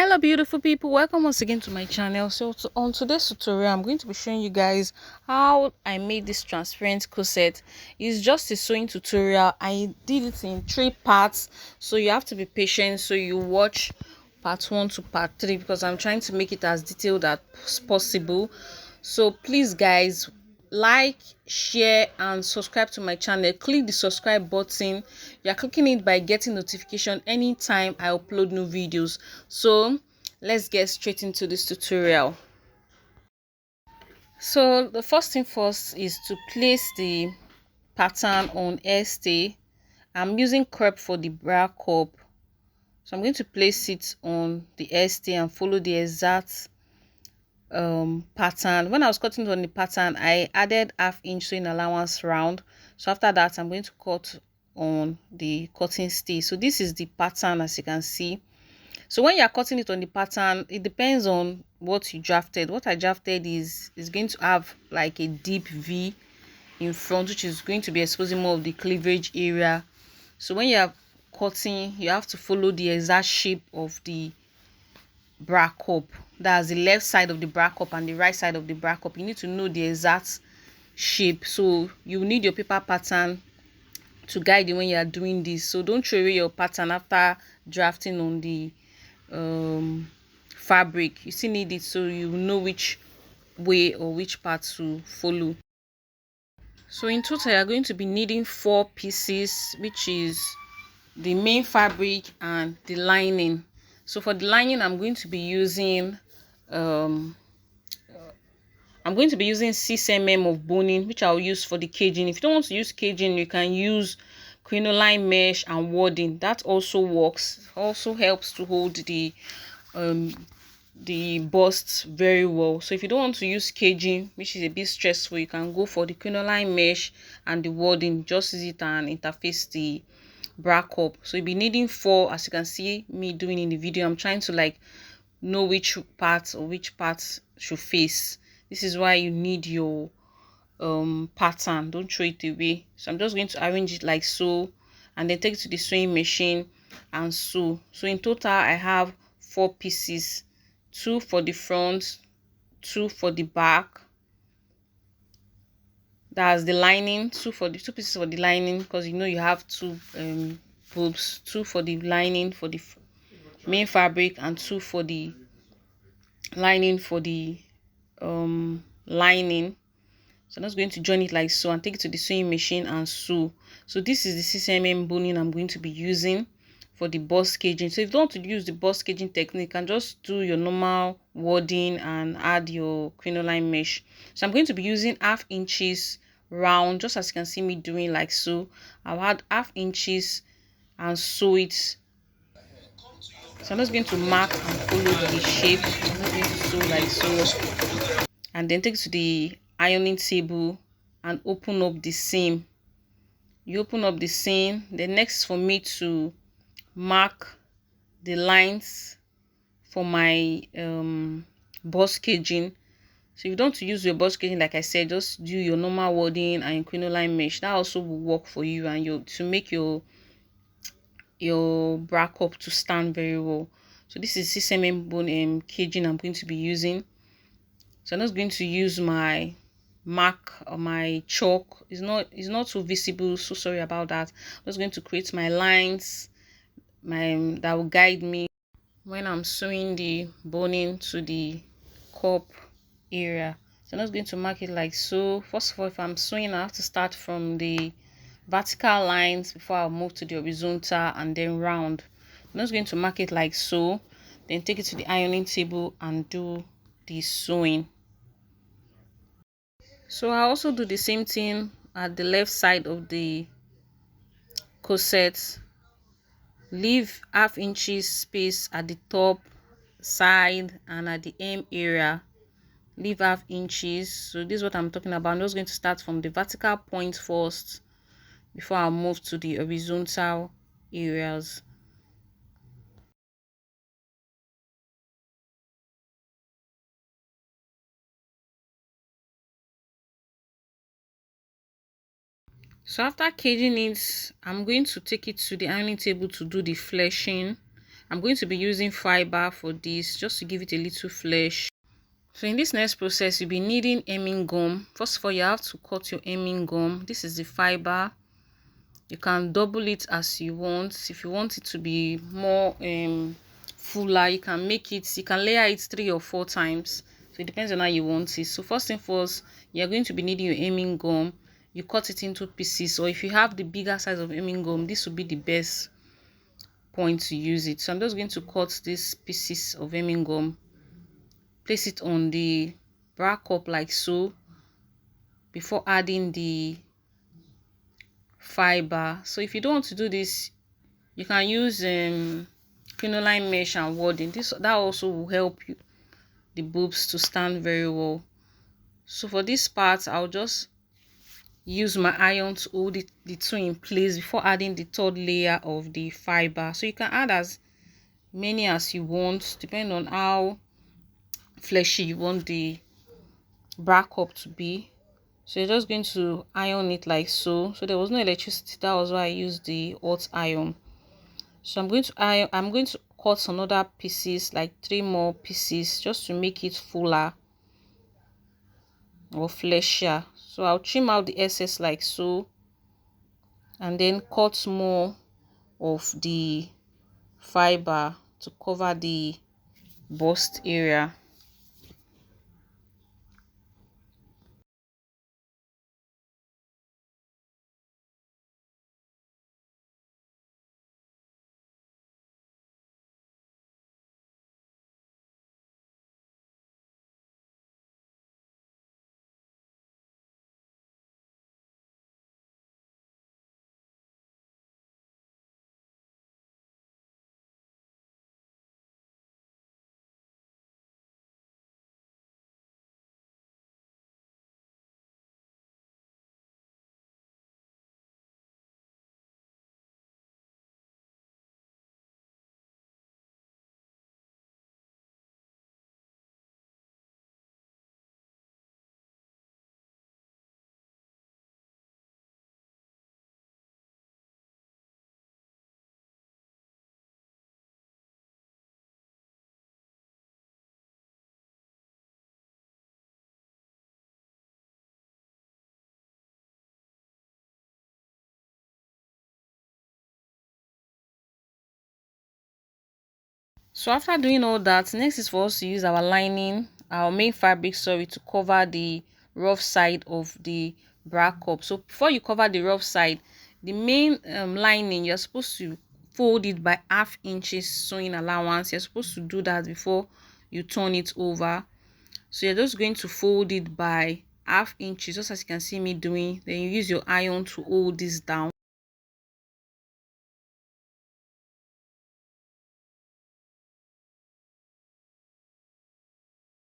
Hello beautiful people, welcome once again to my channel. On today's tutorial I'm going to be showing you guys how I made this transparent corset. It's just a sewing tutorial. I did it in 3 parts, so you have to be patient. So you watch part 1 to part 3 because I'm trying to make it as detailed as possible. So please guys, like, share and subscribe to my channel. Click the subscribe button. You are clicking it by getting notification anytime I upload new videos. So let's get straight into this tutorial. So the first thing first is to place the pattern on air stay. I'm using crepe for the bra cup, so I'm going to place it on the air stay and follow the exact pattern. When I was cutting on the pattern, I added ½ inch sewing allowance round. So after that, I'm going to cut on the cutting stay. So this is the pattern, as you can see. So when you are cutting it on the pattern, it depends on what you drafted. What I drafted is going to have like a deep V in front, which is going to be exposing more of the cleavage area. So when you are cutting, you have to follow the exact shape of the bra cup. That's the left side of the bra cup and the right side of the bra cup. You need to know the exact shape. So you need your paper pattern to guide you when you are doing this. So don't throw away your pattern after drafting on the fabric. You still need it so you know which way or which part to follow. So in total, you're going to be needing 4 pieces, which is the main fabric and the lining. So for the lining, I'm going to be using 6 mm of boning, which I'll use for the caging. If you don't want to use caging, you can use crinoline mesh and wadding. That also works, also helps to hold the bust very well. So if you don't want to use caging, which is a bit stressful, you can go for the crinoline mesh and the wadding. Just use it and interface the bra cup. So you'll be needing 4, as you can see me doing in the video. I'm trying to like know which parts should face. This is why you need your pattern. Don't throw it away. So I'm just going to arrange it like so, and then take it to the sewing machine and sew. So in total, I have 4 pieces, 2 for the front, 2 for the back. That's the lining. 2 pieces for the lining, because you know you have 2 boobs. 2 for the lining for the main fabric, and 2 for the lining for the lining. So I'm just going to join it like so and take it to the sewing machine and sew. So this is the 6 mm boning I'm going to be using for the bust caging. So if you don't want to use the bust caging technique, you can just do your normal wadding and add your crinoline mesh. So I'm going to be using ½ inches round, just as you can see me doing like so. I'll add ½ inches and sew it. So I'm just going to mark and follow the shape. I'm just going to sew like so, and then take it to the ironing table and open up the seam. You open up the seam. The next for me to mark the lines for my bust caging. So if you don't use your bust caging, like I said, just do your normal wadding and crinoline mesh. That also will work for you and to make your bra cup to stand very well. So this is 6 mm bone caging I'm going to be using. So I'm just going to use my mark or my chalk. It's not so visible, so sorry about that. I'm just going to create my lines that will guide me when I'm sewing the boning to the cup area. So I'm just going to mark it like so. First of all, if I'm sewing, I have to start from the vertical lines before I move to the horizontal and then round. I'm just going to mark it like so, then take it to the ironing table and do the sewing. So I also do the same thing at the left side of the corset. Leave ½ inches space at the top side and at the hem area. Leave ½ inches. So this is what I'm talking about. I'm just going to start from the vertical point first before I move to the horizontal areas. So after caging it, I'm going to take it to the ironing table to do the fleshing. I'm going to be using fiber for this, just to give it a little flesh. So in this next process, you'll be needing hemming gum. First of all, you have to cut your hemming gum. This is the fiber. You can double it as you want. If you want it to be more fuller, you can make it, you can layer it 3 or 4 times. So it depends on how you want it. So first thing first, you're going to be needing your hemming gum. You cut it into pieces, or if you have the bigger size of hemming gum, this will be the best point to use it. So I'm just going to cut these pieces of hemming gum, place it on the bra cup like so, before adding the fiber. So if you don't want to do this, you can use crinoline mesh and wadding. That also will help you the boobs to stand very well. So for this part, I'll just use my iron to hold the two in place before adding the third layer of the fiber. So you can add as many as you want, depending on how fleshy you want the bra cup to be. So you're just going to iron it like so. So there was no electricity, that was why I used the hot iron. So I'm going to cut another pieces, like 3 more pieces, just to make it fuller or fleshier. So I'll trim out the excess like so, and then cut more of the fiber to cover the bust area. So after doing all that, next is for us to use our lining, our main fabric, sorry, to cover the rough side of the bra cup. So before you cover the rough side, the main lining, you're supposed to fold it by 1/2 inches sewing allowance. You're supposed to do that before you turn it over. So you're just going to fold it by 1/2 inches, just as you can see me doing. Then you use your iron to hold this down.